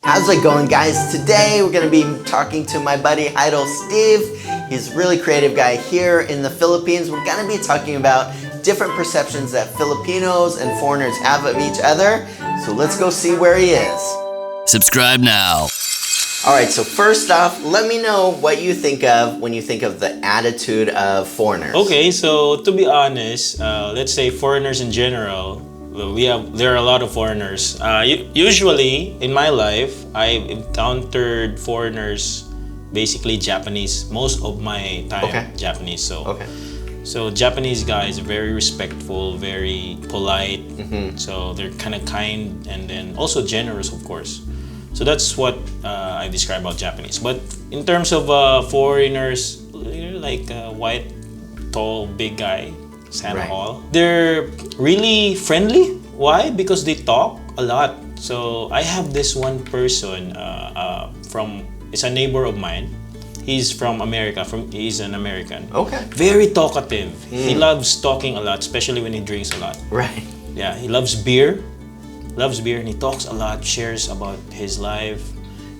How's it going, guys? Today we're going to be talking to my buddy Heidel Steve. He's a really creative guy here in the Philippines. We're going to be talking about different perceptions that Filipinos and foreigners have of each other. So let's go see where he is. Subscribe now. Alright, so first off, let me know what you think of when you think of the attitude of foreigners. Okay, so to be honest, let's say foreigners in general. There are a lot of foreigners. Usually in my life, I've encountered foreigners, basically Japanese. Most of my time, Japanese. So Japanese guys are very respectful, very polite. So they're kind of kind and then also generous, of course. So that's what I describe about Japanese. But in terms of foreigners, like white, tall, big guy, Santa Hall. They're really friendly. Why? Because they talk a lot. So I have this one person it's a neighbor of mine. He's from America. He's an American. Okay. Very talkative. He loves talking a lot, especially when he drinks a lot. Right. Yeah, he loves beer. And he talks a lot, shares about his life.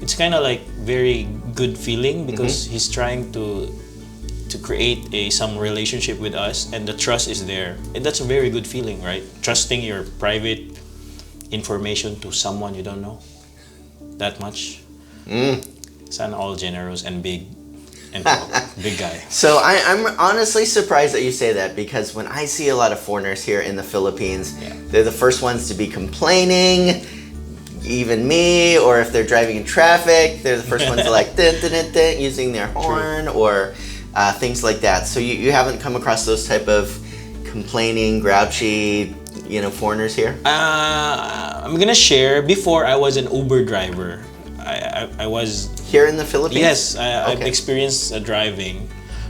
It's kind of like very good feeling because he's trying to create some relationship with us, and the trust is there. And that's a very good feeling, right? Trusting your private information to someone you don't know that much. Sana all generous and big and big guy. So I'm honestly surprised that you say that, because when I see a lot of foreigners here in the Philippines, they're the first ones to be complaining, even me, or if they're driving in traffic, they're the first ones to like dun, dun, dun, dun, using their horn or things like that. So you haven't come across those type of complaining, grouchy, foreigners here? I'm gonna share. Before, I was an Uber driver. I was here in the Philippines. Yes, I've experienced driving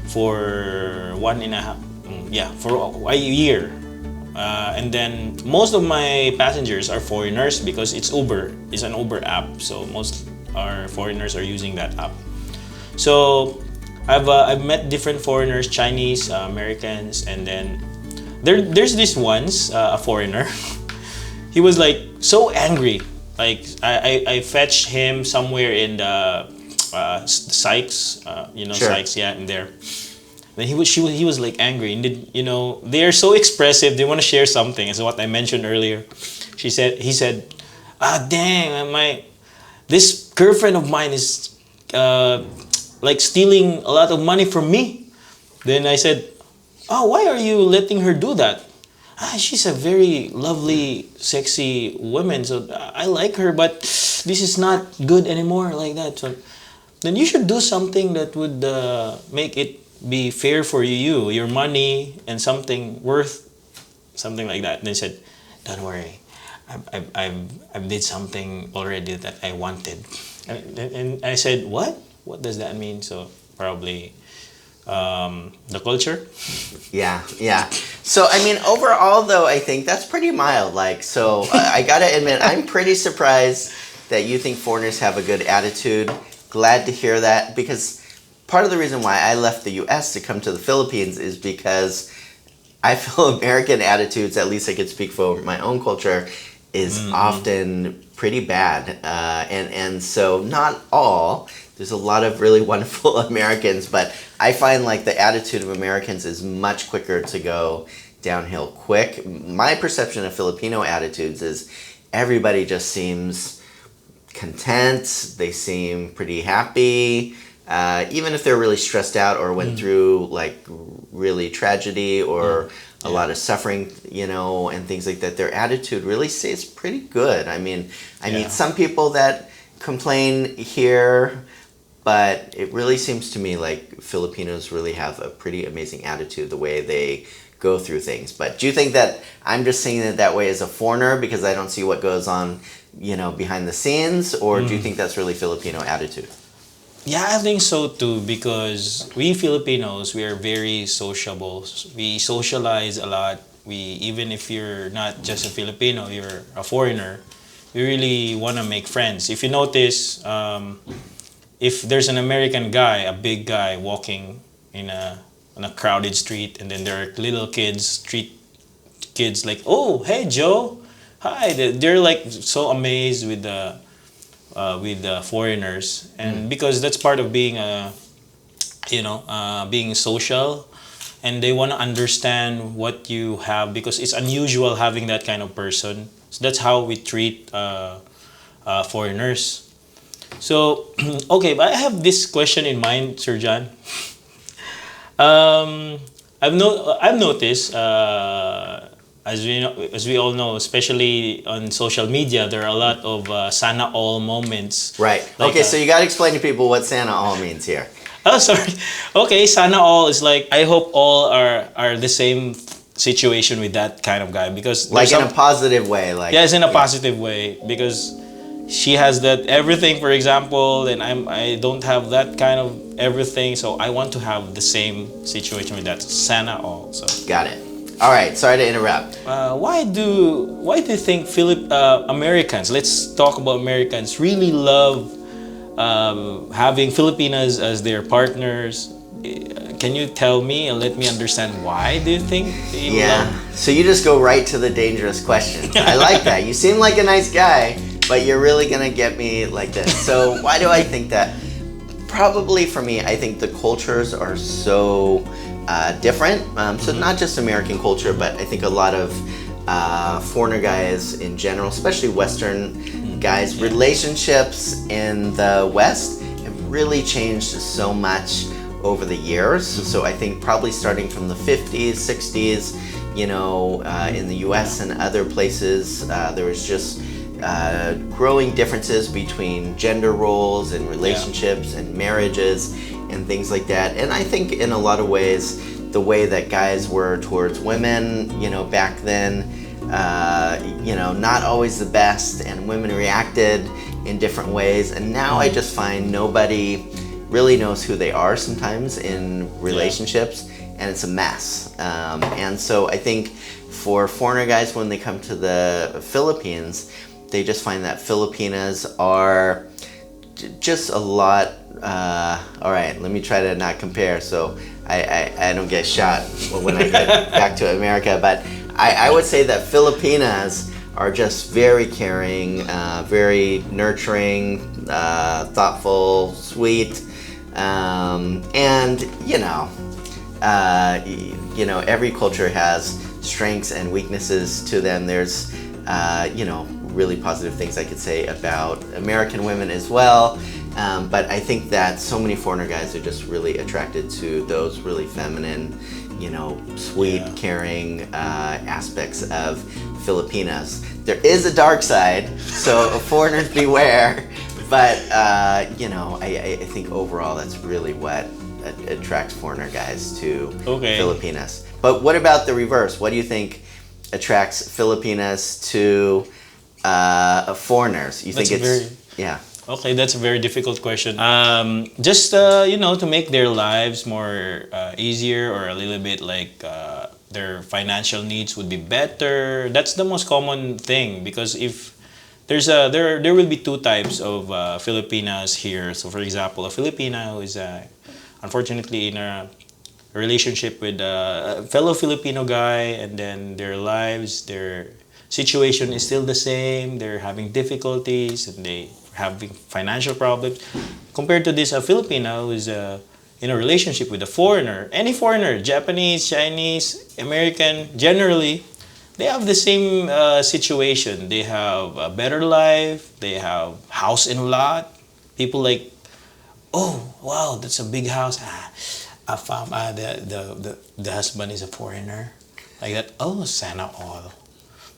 for 1.5, for a year, and then most of my passengers are foreigners because it's Uber. It's an Uber app, so most our foreigners are using that app. So I've met different foreigners, Chinese, Americans, and then there's this a foreigner. He was like so angry. Like I fetched him somewhere in the Sykes, Sykes, in there. Then he was like angry, and they are so expressive. They want to share something. Is what I mentioned earlier. He said, dang, this girlfriend of mine is like stealing a lot of money from me. Then I said, oh, why are you letting her do that? She's a very lovely, sexy woman, so I like her, but this is not good anymore like that. So then you should do something that would make it be fair for you, your money, and something worth something like that. And they said, don't worry, I've did something already that I wanted. And I said, what? What does that mean? So probably the culture. Yeah. So I mean, overall though, I think that's pretty mild. Like, so I gotta admit, I'm pretty surprised that you think foreigners have a good attitude. Glad to hear that, because part of the reason why I left the U.S. to come to the Philippines is because I feel American attitudes, at least I could speak for my own culture, is often pretty bad. And so not all. There's a lot of really wonderful Americans, but I find like the attitude of Americans is much quicker to go downhill quick. My perception of Filipino attitudes is everybody just seems content. They seem pretty happy. Even if they're really stressed out or went through like really tragedy or a lot of suffering, and things like that, their attitude really stays pretty good. I mean, I meet some people that complain here, but it really seems to me like Filipinos really have a pretty amazing attitude, the way they go through things. But do you think that I'm just saying it that way as a foreigner because I don't see what goes on, behind the scenes? Or do you think that's really Filipino attitude? Yeah, I think so too, because we Filipinos, we are very sociable. We socialize a lot. Even if you're not just a Filipino, you're a foreigner, we really want to make friends. If you notice, if there's an American guy, a big guy walking on a crowded street, and then there are little kids, street kids, like, oh, hey Joe, hi. They're like so amazed with with foreigners, and because that's part of being being social, and they want to understand what you have because it's unusual having that kind of person. So that's how we treat foreigners. So, okay, but I have this question in mind, Sir John. I've noticed, as we all know, especially on social media, there are a lot of sana all moments. Right. Like, Okay, so you got to explain to people what Santa all means here. Oh, sorry. Okay, sana all is like I hope all are the same situation with that kind of guy because Like there's in a positive way, like yes, in a positive way because she has that everything, for example, and I don't have that kind of everything, so I want to have the same situation with that sana all. So Got it. All right. Sorry to interrupt. why do you think Americans? Let's talk about Americans. Really love having Filipinas as their partners. Can you tell me and let me understand why? Do you think they Yeah. love? So you just go right to the dangerous question. I like that. You seem like a nice guy, but you're really gonna get me like this. So why do I think that? Probably for me, I think the cultures are so different. So not just American culture, but I think a lot of foreigner guys in general, especially Western guys, relationships in the West have really changed so much over the years. So I think probably starting from the 50s, 60s, in the US and other places, there was just growing differences between gender roles and relationships and marriages and things like that. And I think in a lot of ways, the way that guys were towards women, back then, not always the best, and women reacted in different ways. And now I just find nobody really knows who they are sometimes in relationships, and it's a mess. And so I think for foreigner guys, when they come to the Philippines, they just find that Filipinas are just a lot. All right, let me try to not compare so I don't get shot when I get back to America. But I would say that Filipinas are just very caring, very nurturing, thoughtful, sweet, and every culture has strengths and weaknesses to them. There's really positive things I could say about American women as well. But I think that so many foreigner guys are just really attracted to those really feminine, sweet, caring aspects of Filipinas. There is a dark side, so foreigners beware. But I think overall that's really what attracts foreigner guys to Filipinas. But what about the reverse? What do you think attracts Filipinas to foreigners? You think yeah? Okay, that's a very difficult question. Just to make their lives more easier, or a little bit like their financial needs would be better. That's the most common thing, because if there will be two types of Filipinas here. So, for example, a Filipina who is unfortunately in a relationship with a fellow Filipino guy, and then their situation is still the same. They're having difficulties and they having financial problems. Compared to this, a Filipino who is in a relationship with a foreigner, any foreigner, Japanese, Chinese, American, generally, they have the same situation. They have a better life. They have house and lot. People like, oh wow, that's a big house. I found the husband is a foreigner, like that. Oh, sana all,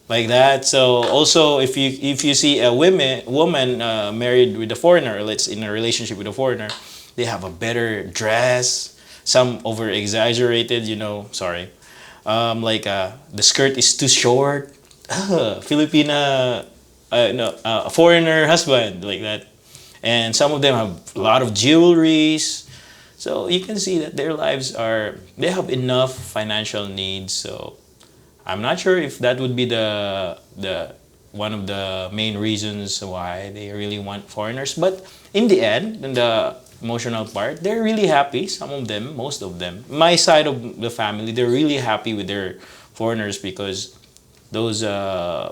like that. So also, if you see a woman married with a foreigner, let's in a relationship with a foreigner, they have a better dress. Some over exaggerated, sorry. The skirt is too short. Filipina, no, a foreigner husband, like that. And some of them have a lot of jewelries. So you can see that their lives they have enough financial needs. So I'm not sure if that would be the one of the main reasons why they really want foreigners. But in the end, in the emotional part, they're really happy. Some of them, most of them. My side of the family, they're really happy with their foreigners, because those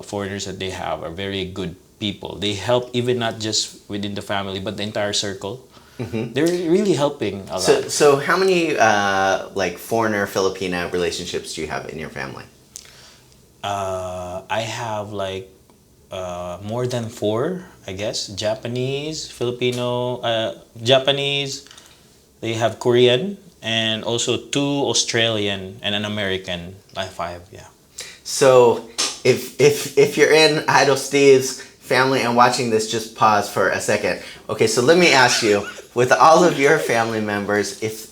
foreigners that they have are very good people. They help even not just within the family, but the entire circle. They're really helping a lot. So how many like foreigner Filipina relationships do you have in your family? I have like more than four, I guess. Japanese, Filipino, Japanese. They have Korean and also two Australian and an American. Like five, yeah. So if you're in Idol Steve's family and watching this, just pause for a second. Okay, so let me ask you, with all of your family members, if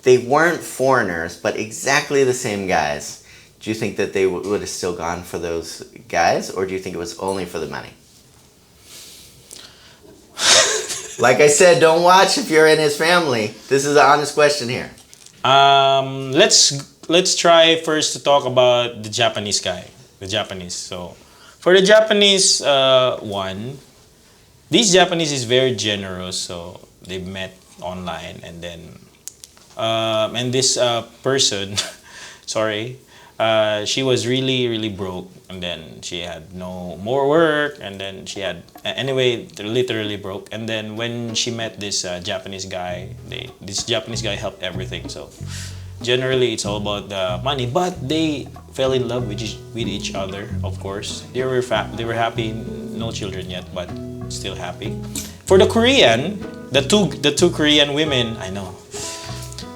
they weren't foreigners but exactly the same guys, do you think that they would have still gone for those guys, or do you think it was only for the money? Like I said, don't watch if you're in his family. This is an honest question here. Let's try first to talk about the Japanese guy. The Japanese. So, for the Japanese one, this Japanese is very generous. So they met online, and then and this person, sorry, she was really broke, and then she had no more work, and then she had anyway literally broke. And then when she met this Japanese guy, this Japanese guy helped everything. So generally it's all about the money, but they fell in love with each other. Of course, they were happy. No children yet, but still happy. For the Korean, the two Korean women, I know.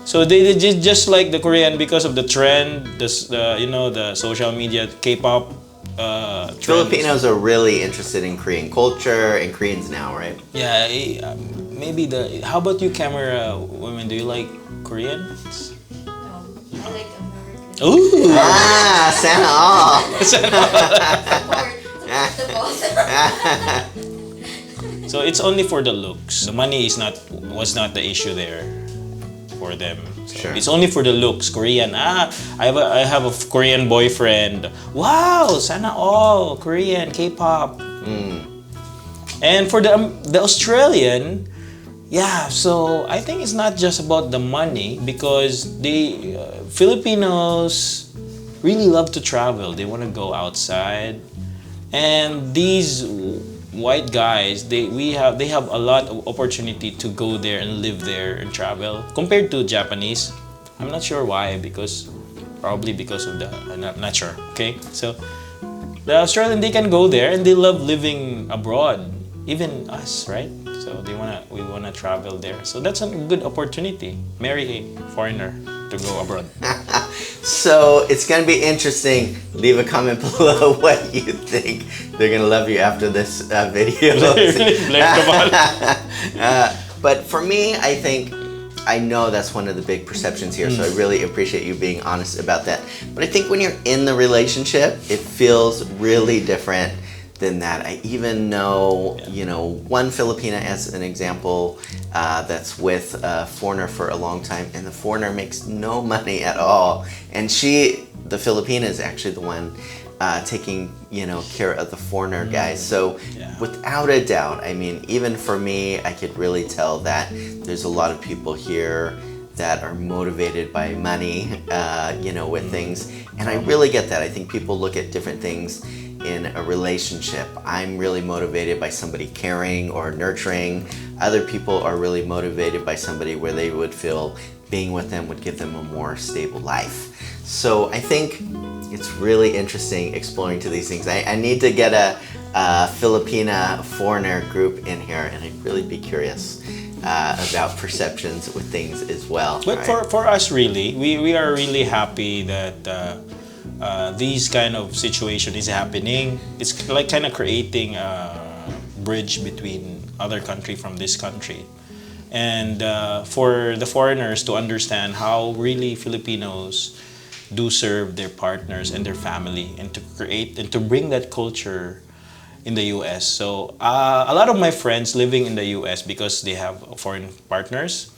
So they did just like the Korean because of the trend, the social media, K-pop. Trends. Filipinos are really interested in Korean culture and Koreans now, right? Yeah, maybe the. How about you, camera women? Do you like Koreans? I like American. Ooh. Sana all. Support the boss. So it's only for the looks. The money was not the issue there for them. So Sure. It's only for the looks. Korean. I have a Korean boyfriend. Wow, sana all Korean K-pop. And for the Australian, yeah. So I think it's not just about the money, because the Filipinos really love to travel. They want to go outside, and these white guys, they have a lot of opportunity to go there and live there and travel compared to Japanese. I'm not sure why, probably because of I'm not sure. Okay, so the Australian, they can go there and they love living abroad, even us, right? So we wanna travel there. So that's a good opportunity. Marry a foreigner to go abroad. So it's gonna be interesting. Leave a comment below what you think. They're gonna love you after this video. But for me, I know that's one of the big perceptions here. So I really appreciate you being honest about that. But I think when you're in the relationship, it feels really different than that. I even know, one Filipina as an example that's with a foreigner for a long time, and the foreigner makes no money at all. And the Filipina is actually the one taking, care of the foreigner guys. So without a doubt, I mean, even for me, I could really tell that there's a lot of people here that are motivated by money, with things. And I really get that. I think people look at different things in a relationship. I'm really motivated by somebody caring or nurturing. Other people are really motivated by somebody where they would feel being with them would give them a more stable life. So I think it's really interesting exploring to these things. I need to get a Filipina foreigner group in here, and I'd really be curious about perceptions with things as well. But right? for us, really, we are really happy that these kind of situation is happening. It's like kind of creating a bridge between other country from this country, and for the foreigners to understand how really Filipinos do serve their partners and their family, and to create and to bring that culture in the US. So a lot of my friends living in the US, because they have foreign partners,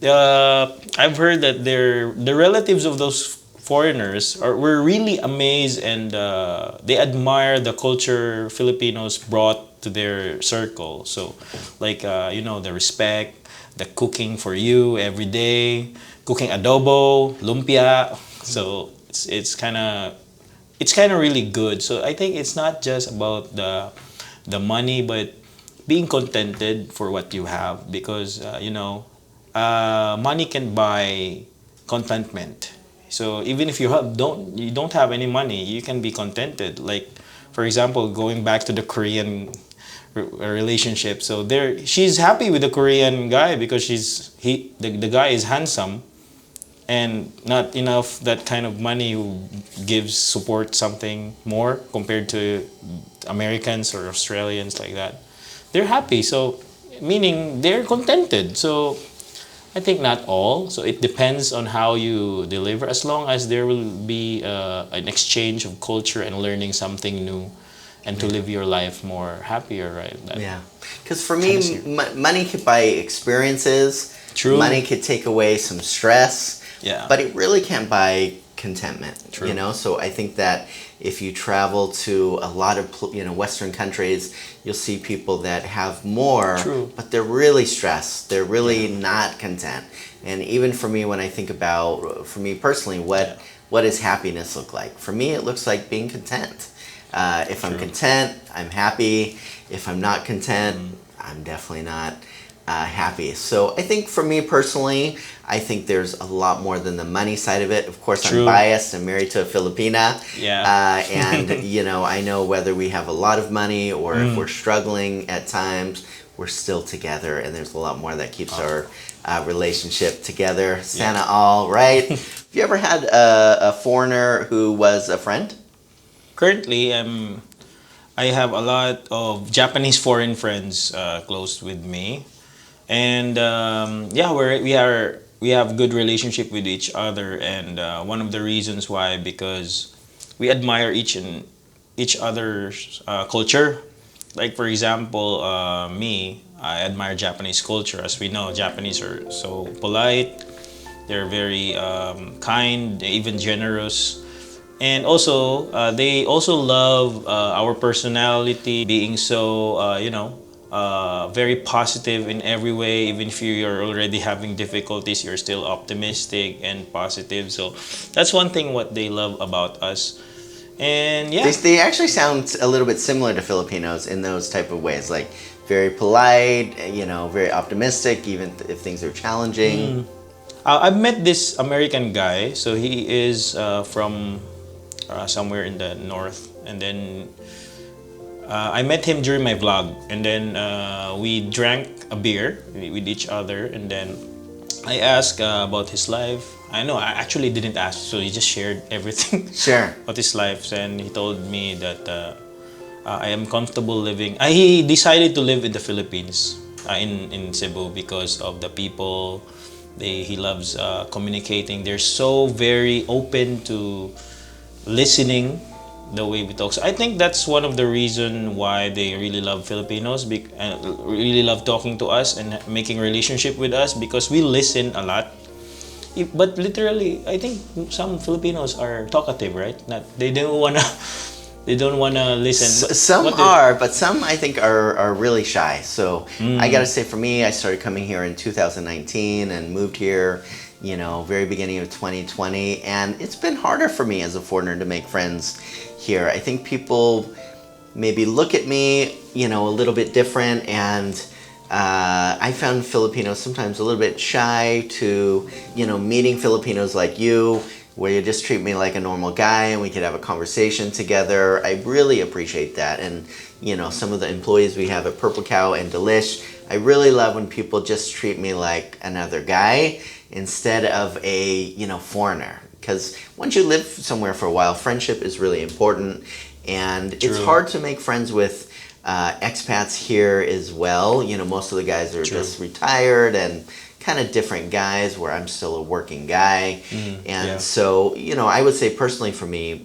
I've heard that the relatives of those foreigners were really amazed, and they admire the culture Filipinos brought to their circle. So like the respect, the cooking for you every day, cooking adobo, lumpia. So it's kind of really good. So I think it's not just about the money, but being contented for what you have, because money can buy contentment. So even if you don't have any money, you can be contented. Like, for example, going back to the Korean relationship. So there, she's happy with the Korean guy because the guy is handsome, and not enough that kind of money who gives support something more compared to Americans or Australians like that. They're happy, so meaning they're contented. So I think not all. So it depends on how you deliver. As long as there will be an exchange of culture and learning something new, and to live your life more happier, right? Yeah, because for me, money could buy experiences. True. Money could take away some stress. Yeah. But it really can't buy contentment. True. You know, so I think that if you travel to a lot of Western countries, you'll see people that have more, True. but they're really stressed. They're really not content. And even for me, when I think about, for me personally, what does happiness look like? For me, it looks like being content. If I'm content, I'm happy. If I'm not content, I'm definitely not happy. So I think for me personally, I think there's a lot more than the money side of it. Of course, I'm biased. I'm married to a Filipina. Yeah. And, I know whether we have a lot of money or if we're struggling at times, we're still together. And there's a lot more that keeps our relationship together. Sana all, right? Have you ever had a foreigner who was a friend? Currently, I have a lot of Japanese foreign friends close with me, and we have good relationship with each other. And one of the reasons why, because we admire each other's culture. Like, for example, I admire Japanese culture. As we know, Japanese are so polite. They're very kind, even generous. And also, they also love our personality, being so, very positive in every way. Even if you're already having difficulties, you're still optimistic and positive. So that's one thing what they love about us. And yeah, They actually sound a little bit similar to Filipinos in those type of ways, like very polite, very optimistic, even if things are challenging. I've met this American guy. So he is from somewhere in the north, and then I met him during my vlog, and then we drank a beer with each other, and then I asked about his life. I know I actually didn't ask, so he just shared everything Sure. about his life, and he told me that I am comfortable living. He decided to live in the Philippines, in Cebu, because of the people. He loves communicating. They're so very open to listening the way we talk. So I think that's one of the reason why they really love Filipinos, really love talking to us and making relationship with us, because we listen a lot. But literally, I think some Filipinos are talkative, right? They don't wanna listen. Some are, but some I think are really shy. So I gotta say, for me, I started coming here in 2019 and moved here, very beginning of 2020, and it's been harder for me as a foreigner to make friends here. I think people maybe look at me, a little bit different, and I found Filipinos sometimes a little bit shy to, meeting Filipinos like you, where you just treat me like a normal guy and we could have a conversation together. I really appreciate that. And, some of the employees we have at Purple Cow and Delish, I really love when people just treat me like another guy instead of a, foreigner. Because once you live somewhere for a while, friendship is really important. And it's hard to make friends with expats here as well. Most of the guys are just retired and kind of different guys, where I'm still a working guy. So, I would say personally for me,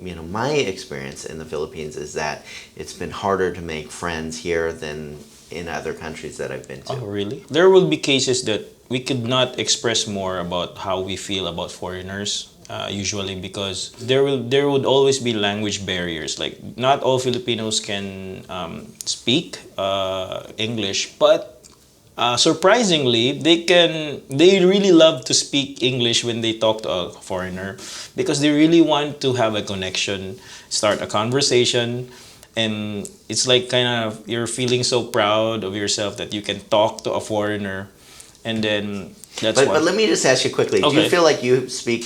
my experience in the Philippines is that it's been harder to make friends here than in other countries that I've been to. Oh, really? There will be cases that we could not express more about how we feel about foreigners. Usually, because there would always be language barriers. Like, not all Filipinos can speak English, but surprisingly, they really love to speak English when they talk to a foreigner, because they really want to have a connection, start a conversation. and it's like kind of you're feeling so proud of yourself that you can talk to a foreigner, and then that's But let me just ask you quickly. Do you Okay. feel like you speak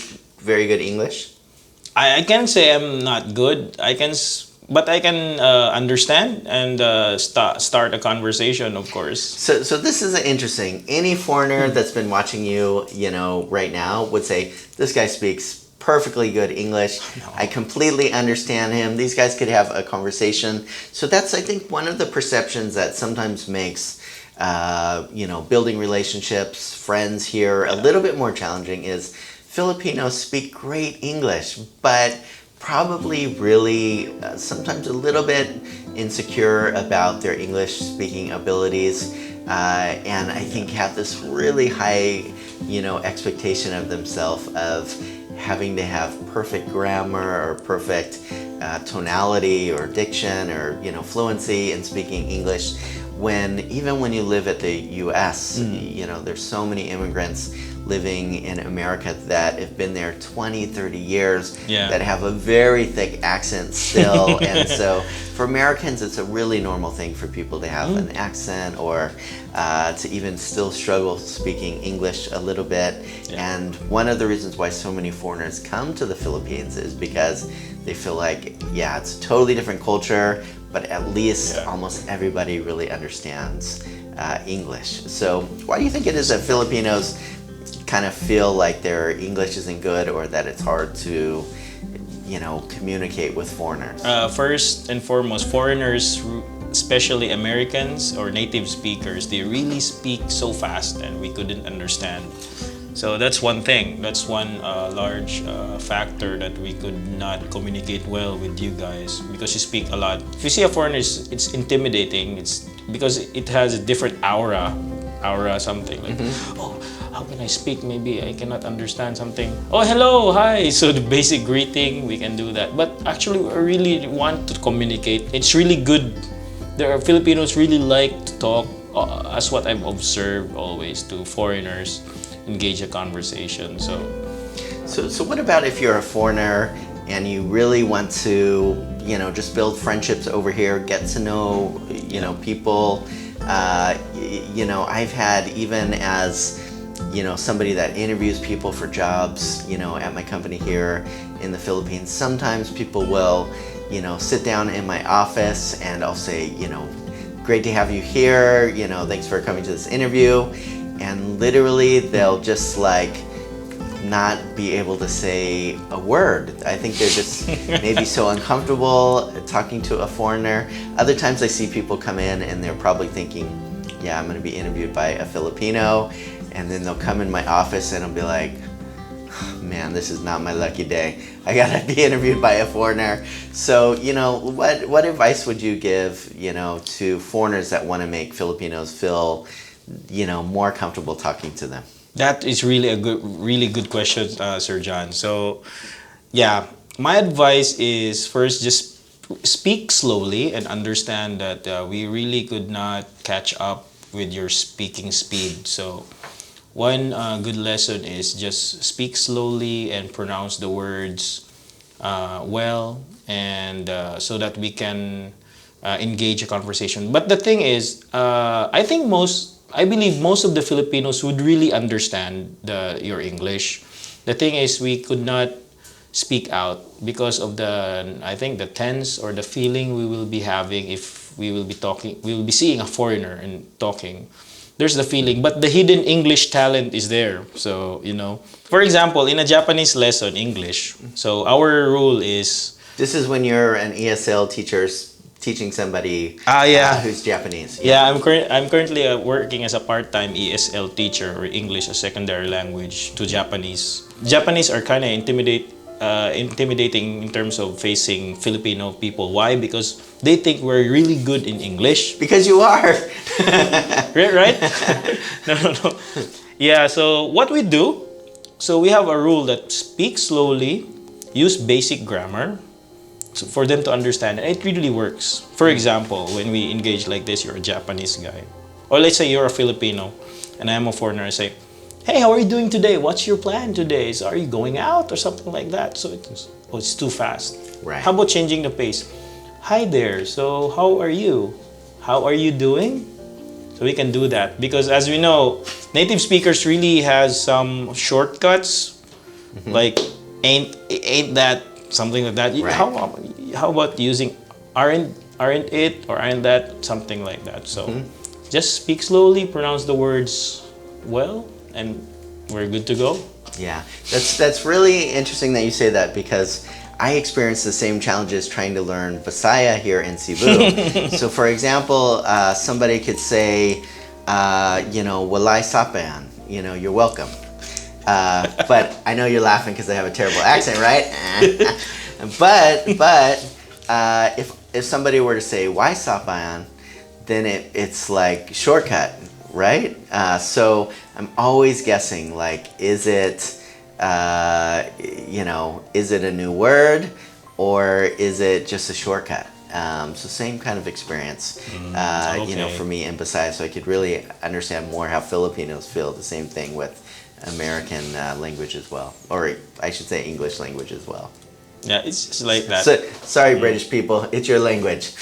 very good English? I can say I'm not good. But I can understand and start a conversation, of course. So this is interesting. Any foreigner that's been watching you, right now would say this guy speaks perfectly good English. I completely understand him. These guys could have a conversation. So that's, I think, one of the perceptions that sometimes makes building relationships, friends here a little bit more challenging is Filipinos speak great English, but probably really sometimes a little bit insecure about their English speaking abilities, and I think have this really high, expectation of themselves of having to have perfect grammar or perfect tonality or diction or fluency in speaking English. Even when you live at the U.S., there's so many immigrants living in America that have been there 20, 30 years, Yeah. that have a very thick accent still. And so for Americans, it's a really normal thing for people to have an accent or to even still struggle speaking English a little bit. Yeah. And one of the reasons why so many foreigners come to the Philippines is because they feel like, it's a totally different culture, but at least almost everybody really understands English. So why do you think it is that Filipinos kind of feel like their English isn't good or that it's hard to, communicate with foreigners? First and foremost, foreigners, especially Americans or native speakers, they really speak so fast and we couldn't understand. So that's one thing. That's one large factor that we could not communicate well with you guys because you speak a lot. If you see a foreigner, it's intimidating. It's because it has a different aura something like, oh, how can I speak? Maybe I cannot understand something. Oh, hello, hi. So the basic greeting, we can do that. But actually, we really want to communicate. It's really good. There are Filipinos really like to talk, as what I've observed always, to foreigners, engage a conversation. So what about if you're a foreigner and you really want to, just build friendships over here, get to know, people? I've had, even as somebody that interviews people for jobs, at my company here in the Philippines, sometimes people will, sit down in my office and I'll say, great to have you here, thanks for coming to this interview. And literally they'll just not be able to say a word. I think they're just maybe so uncomfortable talking to a foreigner. Other times I see people come in and they're probably thinking, I'm going to be interviewed by a Filipino. And then they'll come in my office and I'll be like, man, this is not my lucky day. I gotta be interviewed by a foreigner. So, what advice would you give, to foreigners that want to make Filipinos feel, more comfortable talking to them? that is really good question, Sir John. So, my advice is first just speak slowly and understand that we really could not catch up with your speaking speed. So one good lesson is just speak slowly and pronounce the words well, and so that we can engage a conversation. But the thing is, I believe most of the Filipinos would really understand your English. The thing is, we could not speak out because of the tense or the feeling we will be having if we will be seeing a foreigner and talking. There's the feeling, but the hidden English talent is there. So, for example, in a Japanese lesson, English, so our rule is... This is when you're an ESL teacher teaching somebody who's Japanese. I'm currently working as a part-time ESL teacher, or English as secondary language, to Japanese. Japanese are kind of intimidating in terms of facing Filipino people. Why? Because they think we're really good in English. Because you are. Right? No. Yeah, so what we do, so we have a rule that speak slowly, use basic grammar, so for them to understand. And it really works. For example, when we engage like this, you're a Japanese guy. Or let's say you're a Filipino and I'm a foreigner. I say, hey, how are you doing today? What's your plan today? So are you going out or something like that? So it's too fast. Right. How about changing the pace? hi there, so how are you? How are you doing? So we can do that because as we know, native speakers really has some shortcuts like ain't that something like that. Right. How about using aren't it or aren't that something like that? So just speak slowly, pronounce the words well, and we're good to go. Yeah, that's really interesting that you say that because I experienced the same challenges trying to learn Visaya here in Cebu. So, for example, somebody could say, "Walay sapayan," you're welcome. But I know you're laughing because I have a terrible accent, right? but if somebody were to say "why sapayan," then it's like shortcut, right? So I'm always guessing, like, is it a new word or is it just a shortcut? So same kind of experience, for me in Visayas, so I could really understand more how Filipinos feel. The same thing with American language as well, or I should say English language as well. Yeah, it's just like that. So, sorry, British people, it's your language.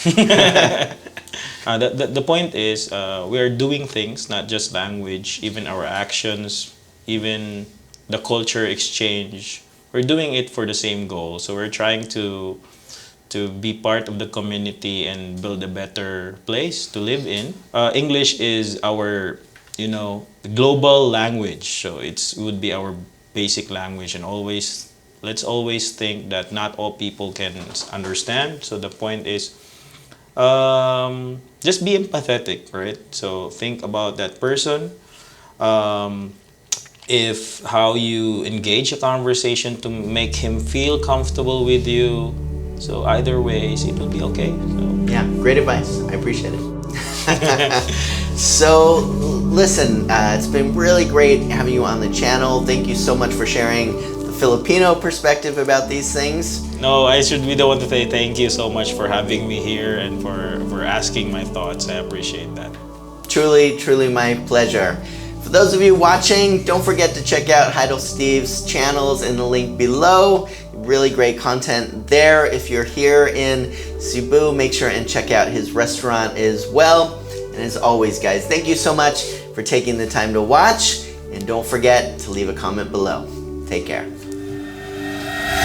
The point is, we are doing things, not just language, even our actions, even the culture exchange. We're doing it for the same goal. So we're trying to be part of the community and build a better place to live in. English is our, global language. So it would be our basic language, and let's always think that not all people can understand. So the point is, just be empathetic, right? So think about that person. If how you engage a conversation to make him feel comfortable with you. So either ways, it will be okay. So. Yeah, great advice. I appreciate it. So, listen, it's been really great having you on the channel. Thank you so much for sharing the Filipino perspective about these things. No, I should be the one to say thank you so much for having me here and for asking my thoughts. I appreciate that. Truly, truly my pleasure. For those of you watching, don't forget to check out Heidel Steve's channels in the link below. Really great content there. If you're here in Cebu, make sure and check out his restaurant as well. And as always, guys, thank you so much for taking the time to watch. And don't forget to leave a comment below. Take care.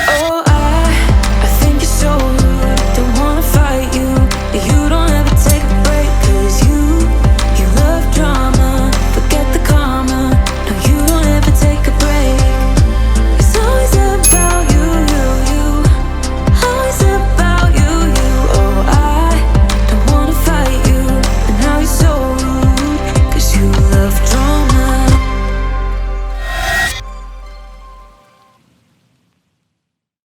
Oh, I think you're so rude. Don't wanna fight you, but you don't have